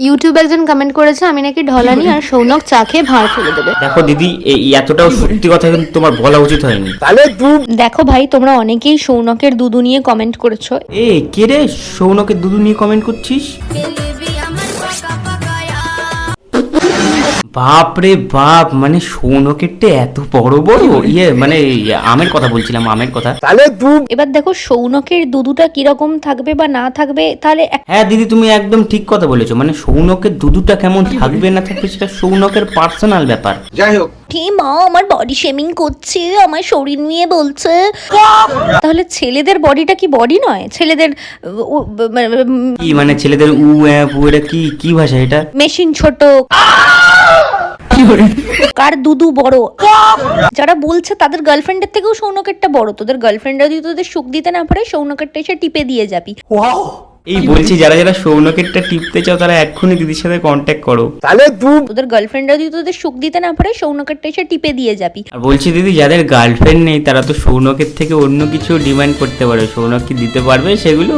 ইউটিউবে একজন কমেন্ট করেছে আমি নাকি ঢলানি আর সৌনক চা খেয়ে ভাঁড় ফেলে দেবে। দেখো দিদি, এই এতটাও সত্যি কথা কিন্তু তোমার বলা উচিত হয়নি। দেখো ভাই, তোমরা অনেকেই সৌনকের দুধু নিয়ে কমেন্ট করেছো। এ কে রে, সৌনকের দুধু নিয়ে কমেন্ট করছিস? বাপ রে বাপ, মানে সৌনকেরটা এত বড় বড় মানে আমের কথা বলছিলাম, আমের কথা। এবার দেখো সৌনকের দুধুটা কিরকম থাকবে বা না থাকবে, তাহলে হ্যাঁ দিদি, তুমি একদম ঠিক কথা বলেছো। মানে সৌনকের দুধুটা কেমন থাকবে না থাকবে সেটা সৌনকের পার্সোনাল ব্যাপার। যাই হোক, কি মা আমার বডি শেমিং করছে, আমার শরীর নিয়ে বলছে। তাহলে ছেলেদের বডিটা কি বডি নয়? ছেলেদের কি মানে ছেলেদের এটা কি কি ভাষা এটা? মেশিন ছোট, কার দুদু বড়। যারা বলছে তাদের গার্লফ্রেন্ডের থেকেও সৌনকেরটা বড়। তোদের গার্লফ্রেন্ডরা যদি তোদের সুখ দিতে না পারে, সৌনকেরটা এসে টিপে দিয়ে যাবি। এই বলছি, যারা যারা সৌনকেরটা টিপতে চাও তারা এক্ষুনি দিদির সাথে কন্ট্যাক্ট করো। তোদের গার্লফ্রেন্ডরা যদি তোদের সুখ দিতে না পারে, সৌনকেরটা এসে টিপে দিয়ে যাবি। আর বলছি দিদি, যাদের গার্লফ্রেন্ড নেই তারা তো সৌনকের থেকে অন্য কিছু ডিমান্ড করতে পারে। সৌনক কি দিতে পারবে সেগুলো?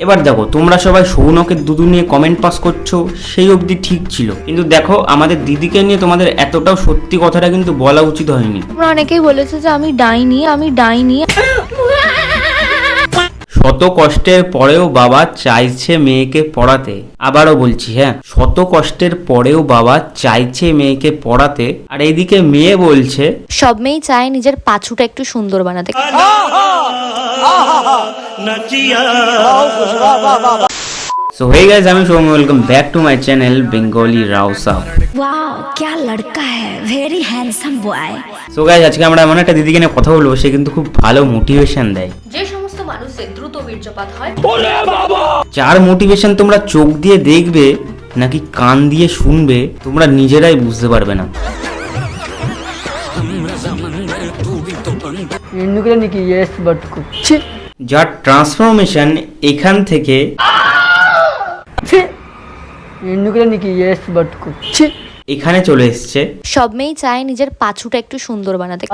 এবার দেখো, তোমরা সবাই সৌনকের দুধু নিয়ে কমেন্ট পাস করছো, সেই অবধি ঠিক ছিল। কিন্তু দেখো, আমাদের দিদিকে নিয়ে তোমাদের এতটাও সত্যি কথাটা কিন্তু বলা উচিত হয়নি। তোমরা অনেকেই বলেছে যে আমি ডাইনি। শত কষ্টের পরেও বাবা চাইছে মেয়েকে পড়াতে। আবারও বলছি, হ্যাঁ, শত কষ্টের পরেও বাবা চাইছে মেয়েকে পড়াতে। আর এইদিকে মেয়ে বলছে সব মেয়েই চায় নিজের পাছুটা একটু সুন্দর বানাতে। সো হে গাইস, আমি Soumya, welcome back to my channel Bengali Rao sub. Wow क्या लड़का है, very handsome boy. So guys, আজকে আমরা এমন একটা দিদিকে নিয়ে কথা বলবো, সে কিন্তু খুব ভালো মোটিভেশন দেয়। যে সমস্ত মানুষের দ্রুত বীর্যপাত হয়, যার মোটিভেশন তোমরা চোখ দিয়ে দেখবে নাকি কান দিয়ে শুনবে তোমরা নিজেরাই বুঝতে পারবে না। যার ট্রান্সফরমেশন এখান থেকে এখানে চলে এসছে। সব মেয়েই চায় নিজের পাছুটা একটু সুন্দর বানাতে।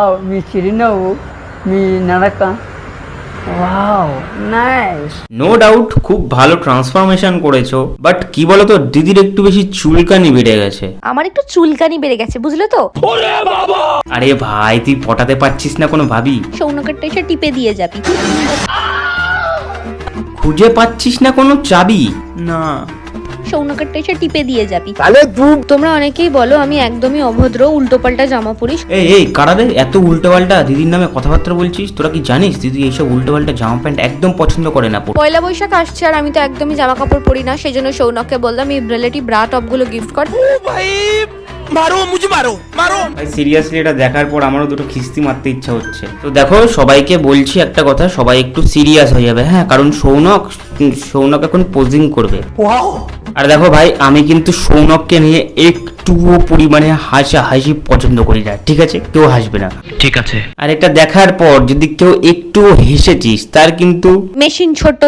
নো ডাউট খুব ভালো ট্রান্সফরমেশন করেছো, বাট কি বলতো, দিদির একটু বেশি চুলকানি বেড়ে গেছে। আমার একটু চুলকানি বেড়ে গেছে, বুঝলে তো? আরে ভাই, তুই পটাতে পারছিস না কোনো ভাবি? সৌনকেরটা এসে টিপে দিয়ে যাবি। খুঁজে পাচ্ছিস না কোনো চাবি? না, সৌনকেরটা এসে টিপে দিয়ে যাবি। তোমরা অনেকেই বলো আমি একদমই অভদ্র, উল্টোপাল্টা জামা পরিস। এই কারারে এত উল্টোপাল্টা দিদির নামে কথাবার্তা বলছিস? তোরা কি জানিস দিদি এইসব উল্টোপাল্টা জামা প্যান্ট একদম পছন্দ করে না। পয়লা বৈশাখ আসছে আর আমি তো একদমই জামা কাপড় পরি না, সেই জন্য সৌনককে বললাম এই রিলেটিভ ব্রা টপ গুলো গিফট কর। ভাই সিরিয়াসলি এটা দেখার পর আমারও দুটো খিস্তি মারতে ইচ্ছা হচ্ছে। তো দেখো, সবাইকে বলছি একটা কথা, সবাই একটু সিরিয়াস হয়ে যাবে, হ্যাঁ, কারণ সৌনক এখন পোজিং করবে। আর দেখো ভাই, আমি কিন্তু সৌনককে নিয়ে একটুও পরিমাণে হাসাহাসি পছন্দ করি না, ঠিক আছে? কেউ হাসবে না, ঠিক আছে? আর এটা দেখার পর যদি কেউ একটু হেসেছিস তার কিন্তু মেশিন ছোট।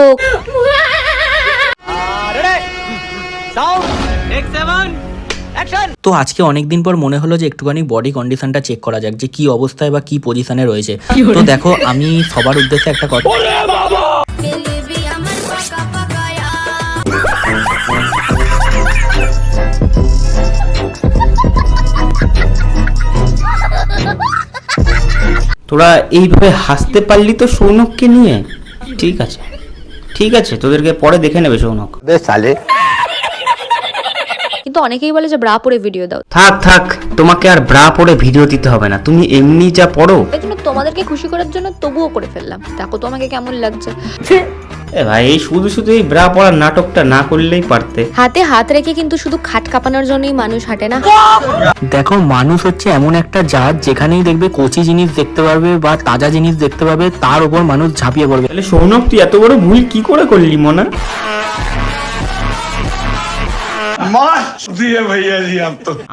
তো আজকে অনেকদিন পর মনে হলো যে একটুখানি বডি কন্ডিশনটা চেক করা যাক যে কি অবস্থায় বা কি পজিশনে রয়েছে। তো দেখো, আমি সবার উদ্দেশ্যে একটা কথা, তোরা এইভাবে হাসতে পারলি তো সৌনককে নিয়ে? ঠিক আছে, ঠিক আছে, তোদেরকে পরে দেখে নেবে সৌনক। কিন্তু অনেকেই বলে যে ব্রা পরে ভিডিও দাও। থাক, তোমাকে আর ব্রা পরে ভিডিও দিতে হবে না, তুমি এমনি যা পড়ো। তাই জন্য তোমাদেরকে খুশি করার জন্য তবুও করে ফেললাম। দেখো তো আমাকে কেমন লাগছে। এ ভাই, এই শুধু এই ব্রা পরার নাটকটা না করলেই পারতে। হাতে হাত রেখে কিন্তু শুধু খাট কাঁপানোর জন্যই মানুষ হাঁটে না। দেখো মানুষ হচ্ছে এমন একটা জাত যেখানেই দেখবে কচি জিনিস দেখতে পারবে বা তাজা জিনিস দেখতে পাবে, তার উপর মানুষ ঝাঁপিয়ে পড়বে। তাহলে সৌনক, তুই এত বড় ভুল কি করে করলি মনা?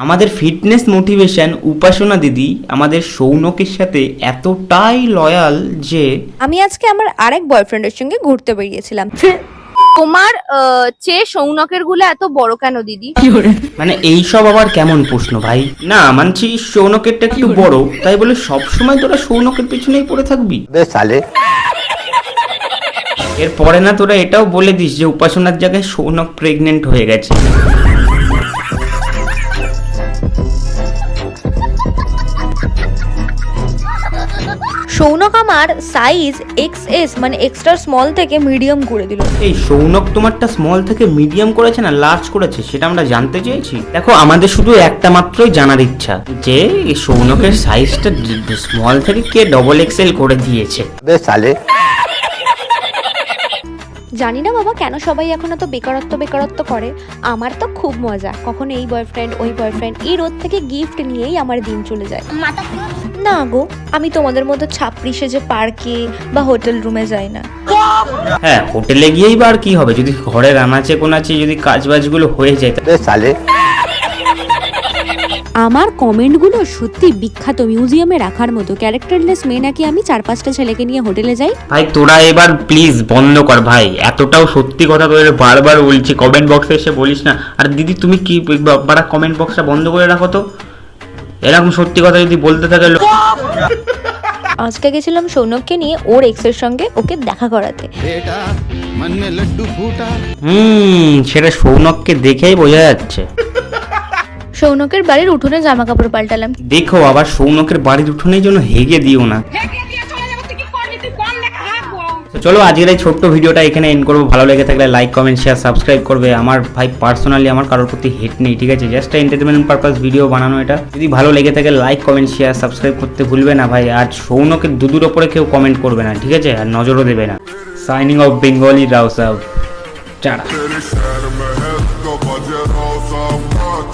আমাদের ফিটনেস মোটিভেশন উপাসনা দিদি আমাদের সৌনকের সাথে এতটাই লয়াল যে আমি আজকে আমার আরেক বয়ফ্রেন্ডের সঙ্গে ঘুরতে বেরিয়েছিলাম। তোমার চেয়ে সৌনকের গুলো এত বড় কেন দিদি? মানে এইসব আবার কেমন প্রশ্ন ভাই? না মানছি সৌনকেরটা একটু বড়, তাই বলে সবসময় তোরা সৌনকের পেছনেই পড়ে থাকবি? এরপরে না তোরা এটাও বলে দিস যে উপাসনার জায়গায় সৌনক প্রেগনেন্ট হয়ে গেছে। সৌনক আমার সাইজ XS মানে এক্সট্রা স্মল থেকে মিডিয়াম করে দিল। এই সৌনক তোমারটা স্মল থেকে মিডিয়াম করেছে না লার্জ করেছে সেটা আমরা জানতে চেয়েছি। দেখো আমাদের শুধু একটা মাত্রই জানার ইচ্ছা যে এই সৌনকের সাইজটা স্মল থেকে কে XXL করে দিয়েছে। জানি না বাবা কেন সবাই এখন এত বেকারত্ব করে। আমার তো খুব মজা, কখনো এই বয়ফ্রেন্ড ওই বয়ফ্রেন্ড, এই রোদ থেকে গিফট নিয়েই আমার দিন চলে যায়। না গো, আমি তোমাদের মতো ছাপড়ি সেজে পার্কে বা হোটেল রুমে যাই না। হ্যাঁ হোটেলে গিয়েই বা আর কি হবে, যদি ঘরের আনাচে কোনাচে যদি কাজবাজগুলো হয়ে যায়। আমার কমেন্টগুলো সত্যি বিখ্যাত, মিউজিয়ামে রাখার মতো। ক্যারেক্টারলেস মেয়ে নাকি আমি 4-5টা ছেলেকে নিয়ে হোটেলে যাই। ভাই তোরা এবার প্লিজ বন্ধ কর ভাই, এতটাও সত্যি কথা তোদের বারবার বলছি, কমেন্ট বক্সে এসে বলিস না। আর দিদি তুমি কি বারা কমেন্ট বক্সটা বন্ধ করে রাখো তো, এরকম সত্যি কথা যদি বলতে থাকে। আজকে গেছিলাম সৌনককে নিয়ে ওর এক্সের সঙ্গে ওকে দেখা করাতে। সেটা সৌনককে দেখেই বোঝা যাচ্ছে। সৌনকের বাড়ির উঠোনে জামা কাপড় পাল্টালাম। দেখো আবার সৌনকের বাড়ির উঠোনের জন্য হেগে দিও না। তো চলো আজকের এই ছোট্ট ভিডিওটা এখানে এন্ড করবো। ভালো লেগে থাকলে লাইক কমেন্ট শেয়ার সাবস্ক্রাইব করবে। আমার ভাই পার্সোনালি আমার কারোর প্রতি হেট নেই, ঠিক আছে, জাস্ট এন্টারটেনমেন্ট পারপাস ভিডিও বানানো এটা। যদি ভালো লেগে থাকে লাইক কমেন্ট শেয়ার সাবস্ক্রাইব করতে ভুলবে না ভাই। আর সৌনকের দুদুর ওপরে কেউ কমেন্ট করবে না, ঠিক আছে, আর নজরও দেবে না। সাইনিং অফ বেঙ্গলি রাও সাহেব, টাটা।